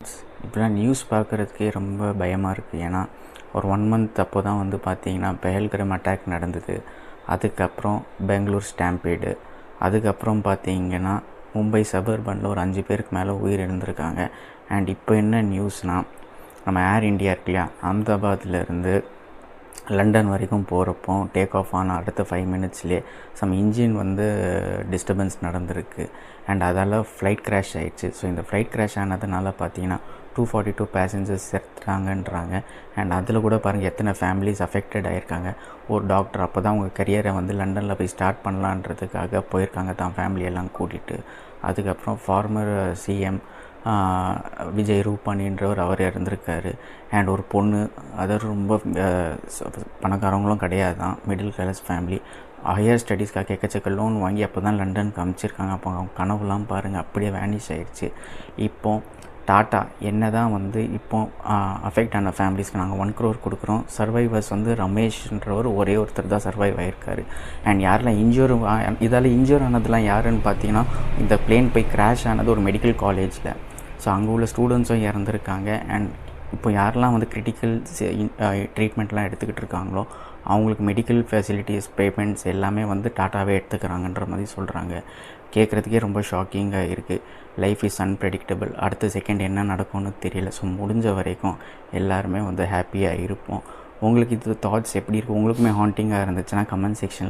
இப்போலாம் நியூஸ் பார்க்குறதுக்கே ரொம்ப பயமாக இருக்குது. ஏன்னா ஒரு 1 மந்த் அப்போ தான் வந்து பார்த்திங்கன்னா பெஹல்கிராம் அட்டாக் நடந்தது. அதுக்கப்புறம் பெங்களூர் ஸ்டாம்பீடு, அதுக்கப்புறம் பார்த்திங்கன்னா மும்பை சபர்பனில் ஒரு 5 பேருக்கு மேலே உயிர் இழந்திருக்காங்க. அண்ட் இப்போ என்ன நியூஸ்னால், நம்ம ஏர் இண்டியா இருக்கு இல்லையா, அகமதாபாத்லேருந்து லண்டன் வரைக்கும் போகிறப்போ டேக் ஆஃப் ஆன அடுத்த 5 மினிட்ஸ்லேயே இன்ஜின் வந்து டிஸ்டர்பன்ஸ் நடந்திருக்கு. அண்ட் அதால் ஃப்ளைட் கிராஷ் ஆகிடுச்சு. ஸோ இந்த ஃப்ளைட் கிராஷ் ஆனதுனால பார்த்தீங்கன்னா 242 பேசஞ்சர்ஸ் செத்துறாங்கன்றாங்க. அண்ட் அதில் கூட பாருங்கள் எத்தனை ஃபேமிலிஸ் அஃபெக்டட் ஆகிருக்காங்க. ஒரு டாக்டர் அப்போ தான் அவங்க கரியரை வந்து லண்டனில் போய் ஸ்டார்ட் பண்ணலான்றதுக்காக போயிருக்காங்க தான் ஃபேமிலியெல்லாம் கூட்டிகிட்டு. அதுக்கப்புறம் ஃபார்மர் சிஎம் விஜய் ரூபானின்றவர் அவர் இறந்துருக்காரு. அண்ட் ஒரு பொண்ணு, அதாவது ரொம்ப பணக்காரவங்களும் கிடையாது தான், மிடில் கிளாஸ் ஃபேமிலி, ஹையர் ஸ்டடீஸ்க்காக எக்கச்சக்க லோன் வாங்கி அப்போ தான் லண்டனுக்கு அனுப்பிச்சிருக்காங்க. அப்போ அவங்க கனவுலாம் பாருங்கள் அப்படியே வேனிஷ் ஆகிடுச்சு. இப்போது டாட்டா என்ன தான் வந்து இப்போ அஃபெக்ட் ஆன ஃபேமிலிஸ்க்கு நாங்கள் 1 crore கொடுக்குறோம். சர்வைவர்ஸ் வந்து ரமேஷ்ன்றவர் ஒரே ஒருத்தர் தான் சர்வைவ் ஆகிருக்காரு. அண்ட் யாரெல்லாம் இதால் இன்ஜூர் ஆனதுலாம் யாருன்னு பார்த்தீங்கன்னா, இந்த பிளேன் போய் கிராஷ் ஆனது ஒரு மெடிக்கல் காலேஜில். ஸோ அங்கே உள்ள ஸ்டூடெண்ட்ஸும் இறந்துருக்காங்க. அண்ட் இப்போ யாரெல்லாம் வந்து கிரிட்டிக்கல் ட்ரீட்மெண்ட்லாம் எடுத்துக்கிட்டு இருக்காங்களோ அவங்களுக்கு மெடிக்கல் ஃபெசிலிட்டிஸ் பேமெண்ட்ஸ் எல்லாமே வந்து டாட்டாவே எடுத்துக்கிறாங்கன்ற மாதிரி சொல்கிறாங்க. கேட்குறதுக்கே ரொம்ப ஷாக்கிங்காக இருக்குது. Life is unpredictable. அடுத்த செகண்ட் என்ன நடக்கும்னு தெரியல. ஸோ முடிஞ்ச வரைக்கும் எல்லாருமே வந்து ஹாப்பியாக இருப்போம். உங்களுக்கு இது தாட்ஸ் எப்படி இருக்குது? உங்களுக்குமே ஹாண்டிங்காக இருந்துச்சுன்னா கமெண்ட் செக்ஷனில்